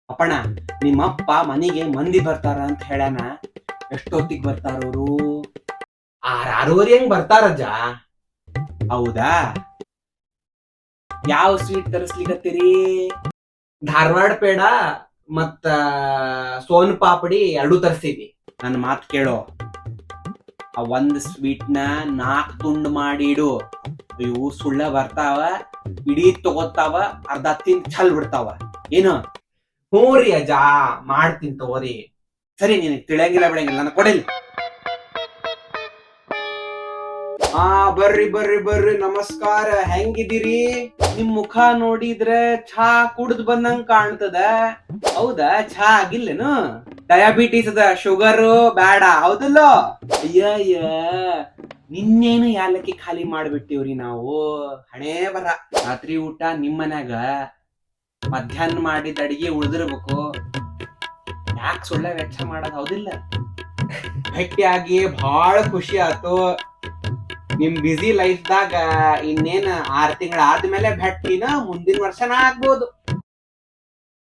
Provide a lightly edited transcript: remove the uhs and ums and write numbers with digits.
ಅಪ್ಪಣ ನಿಮ್ಮಪ್ಪ ಮನೆಗೆ ಮಂದಿ ಬರ್ತಾರ ಅಂತ ಹೇಳ್ಯಾನ. ಎಷ್ಟೊತ್ತಿಗೆ ಬರ್ತಾರವ್ರು? 6:30 ಹಂಗ್ ಬರ್ತಾರಜ್ಜ. ಹೌದಾ? ಯಾವ ಸ್ವೀಟ್ ತರಿಸ್ಲಿಕತ್ತೀರಿ? ಧಾರವಾಡ ಪೇಡ ಮತ್ತ ಸೋನ್ ಪಾಪಡಿ 2 ತರ್ಸಿದ್ವಿ. ನನ್ನ ಮಾತು ಕೇಳೋ, ಆ ಒಂದ್ ಸ್ವೀಟ್ನ 4 ತುಂಡು ಮಾಡಿ ಇಡು. ಇವು ಸುಳ್ಳ ಬರ್ತಾವ, ಇಡೀ ತಗೋತಾವ, ಅರ್ಧ ತಿಂದ್ ಛಲ್ ಬಿಡ್ತಾವ. ಏನು? ಹ್ಞೂ ರೀ ಅಜ್ಜ, ಮಾಡ್ತೀನಿ ತಗೋರಿ. ಸರಿ, ನಿನಗೆ ತಿಳಿಯಂಗಿಲ್ಲ ಬಿಡಂಗಿಲ್ಲ, ನಾನು ಕೊಡಿಲ್ಲ. ಬರ್ರಿ ಬರ್ರಿ ಬರ್ರಿ, ನಮಸ್ಕಾರ. ಹೆಂಗಿದ್ದೀರಿ? ನಿಮ್ ಮುಖ ನೋಡಿದ್ರೆ ಚಹಾ ಕುಡ್ದ್ ಬಂದಂಗ್ ಕಾಣ್ತದ. ಹೌದಾ? ಚಹಾ ಆಗಿಲ್ಲೇನು? ಡಯಾಬಿಟೀಸ್ ಅದ, ಶುಗರು ಬ್ಯಾಡ, ಹೌದಲ್ಲೋ? ಅಯ್ಯ, ನಿನ್ನೇನು ಯಾಲಕ್ಕಿ ಖಾಲಿ ಮಾಡ್ಬಿಟ್ಟಿವ್ರಿ ನಾವು. ಹಣೇ ಬರ. ರಾತ್ರಿ ಊಟ ನಿಮ್ ಮನ್ಯಾಗ, ಮಧ್ಯಾಹ್ನ ಮಾಡಿದ ಅಡಿಗೆ ಉಳ್ದಿರ್ಬೇಕು. ಯಾಕೆ ಸುಳ್ಳ ವೆಚ್ಚ ಮಾಡೋದು, ಹೌದಿಲ್ಲ? ಭೇಟಿಯಾಗಿ ಬಹಳ ಖುಷಿ ಆಯ್ತು. ನಿಮ್ ಬಿಸಿ ಲೈಫ್ದಾಗ ಇನ್ನೇನ್ 6 ತಿಂಗಳ ಆದ್ಮೇಲೆ ಭೇಟಿನ ಮುಂದಿನ ವರ್ಷನ ಆಗ್ಬೋದು.